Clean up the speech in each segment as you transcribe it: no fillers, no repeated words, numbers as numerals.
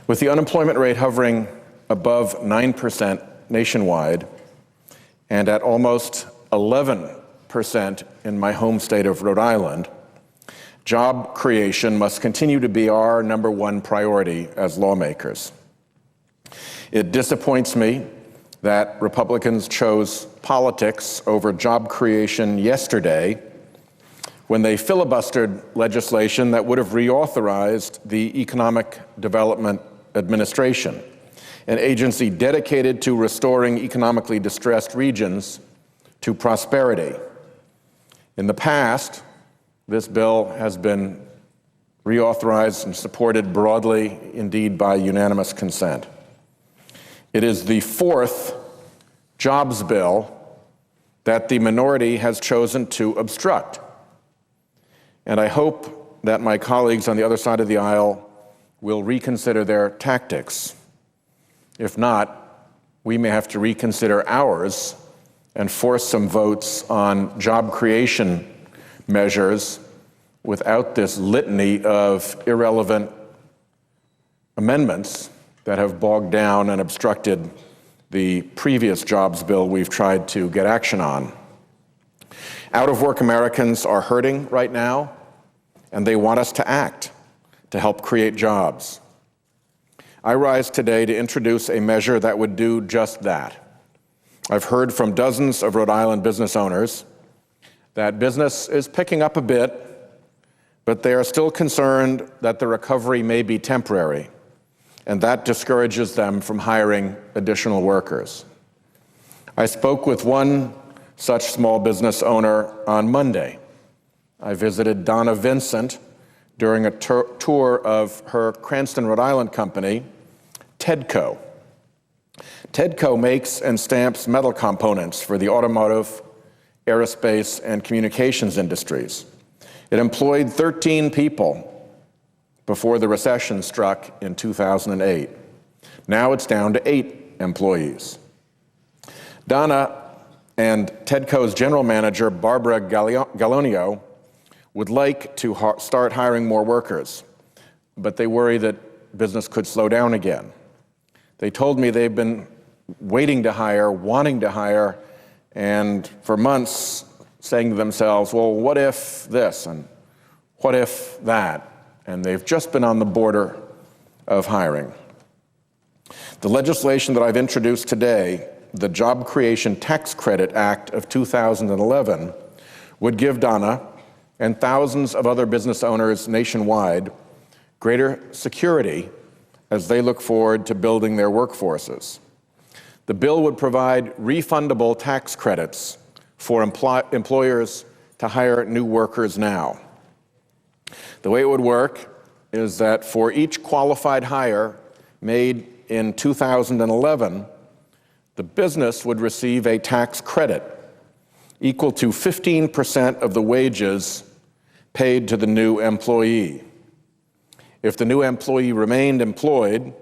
With the unemployment rate hovering above 9% nationwide and at almost 11% in my home state of Rhode Island, job creation must continue to be our number one priority as lawmakers. It disappoints me that Republicans chose politics over job creation yesterday when they filibustered legislation that would have reauthorized the Economic Development Administration, an agency dedicated to restoring economically distressed regions to prosperity. In the past, this bill has been reauthorized and supported broadly, indeed by unanimous consent. It is the fourth jobs bill that the minority has chosen to obstruct. And I hope that my colleagues on the other side of the aisle will reconsider their tactics. If not, we may have to reconsider ours and force some votes on job creation measures without this litany of irrelevant amendments that have bogged down and obstructed the previous jobs bill we've tried to get action on. Out-of-work Americans are hurting right now, and they want us to act to help create jobs. I rise today to introduce a measure that would do just that. I've heard from dozens of Rhode Island business owners that business is picking up a bit, but they are still concerned that the recovery may be temporary, and that discourages them from hiring additional workers. I spoke with one such small business owner on Monday. I visited Donna Vincent during a tour of her Cranston, Rhode Island company, Tedco. Tedco makes and stamps metal components for the automotive, aerospace, and communications industries. It employed 13 people before the recession struck in 2008. Now it's down to 8 employees. Donna and Tedco's general manager, Barbara Gallonio, would like to start hiring more workers, but they worry that business could slow down again. They told me they've been waiting to hire, wanting to hire, and for months saying to themselves, well, what if this and what if that? And they've just been on the border of hiring. The legislation that I've introduced today, the Job Creation Tax Credit Act of 2011, would give Donna and thousands of other business owners nationwide greater security as they look forward to building their workforces. The bill would provide refundable tax credits for employers to hire new workers now. The way it would work is that for each qualified hire made in 2011, the business would receive a tax credit equal to 15% of the wages paid to the new employee. If the new employee remained employed,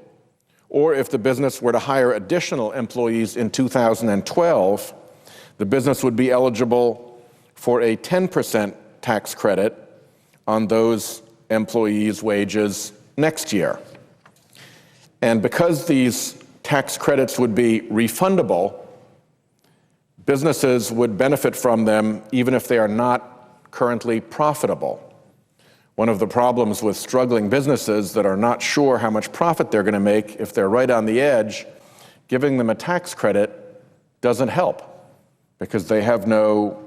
or if the business were to hire additional employees in 2012, the business would be eligible for a 10% tax credit on those employees' wages next year. And because these tax credits would be refundable, businesses would benefit from them even if they are not currently profitable. One of the problems with struggling businesses that are not sure how much profit they're going to make if they're right on the edge, giving them a tax credit doesn't help because they have no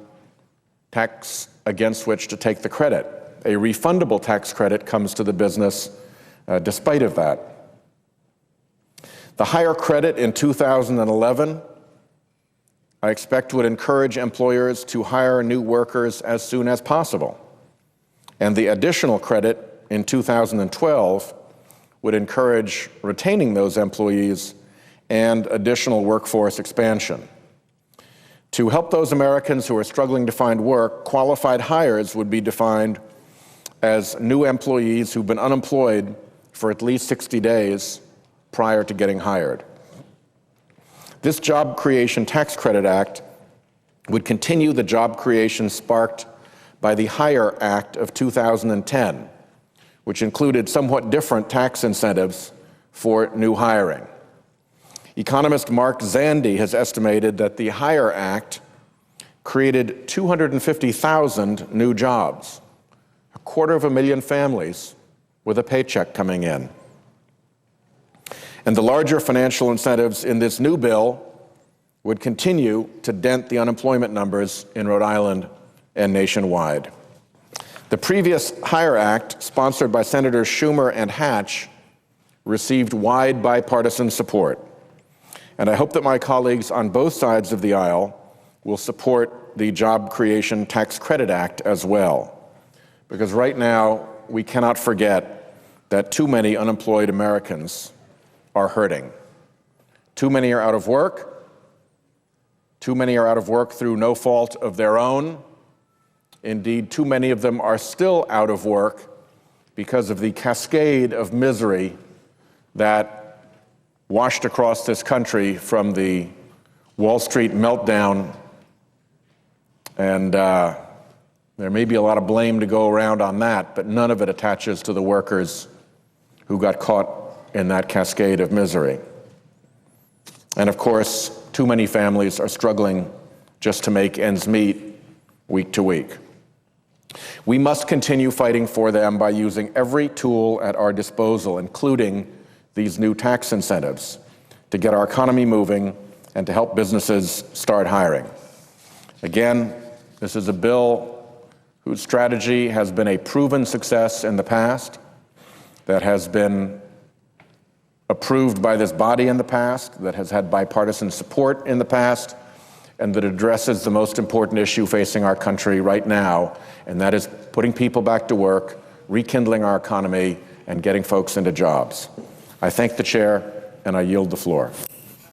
tax against which to take the credit. A refundable tax credit comes to the business despite of that. The higher credit in 2011, I expect would encourage employers to hire new workers as soon as possible. And the additional credit in 2012 would encourage retaining those employees and additional workforce expansion. To help those Americans who are struggling to find work, qualified hires would be defined as new employees who've been unemployed for at least 60 days prior to getting hired. This Job Creation Tax Credit Act would continue the job creation sparked by the HIRE Act of 2010, which included somewhat different tax incentives for new hiring. Economist Mark Zandi has estimated that the HIRE Act created 250,000 new jobs, 250,000 families with a paycheck coming in. And the larger financial incentives in this new bill would continue to dent the unemployment numbers in Rhode Island and nationwide. The previous HIRE Act, sponsored by Senators Schumer and Hatch, received wide bipartisan support. And I hope that my colleagues on both sides of the aisle will support the Job Creation Tax Credit Act as well. Because right now, we cannot forget that too many unemployed Americans are hurting. Too many are out of work. Too many are out of work through no fault of their own. Indeed, too many of them are still out of work because of the cascade of misery that washed across this country from the Wall Street meltdown. And there may be a lot of blame to go around on that, but none of it attaches to the workers who got caught in that cascade of misery. And of course, too many families are struggling just to make ends meet week to week. We must continue fighting for them by using every tool at our disposal, including these new tax incentives, to get our economy moving and to help businesses start hiring. Again, this is a bill whose strategy has been a proven success in the past, that has been approved by this body in the past, that has had bipartisan support in the past, and that addresses the most important issue facing our country right now, and that is putting people back to work, rekindling our economy, and getting folks into jobs. I thank the chair, and I yield the floor.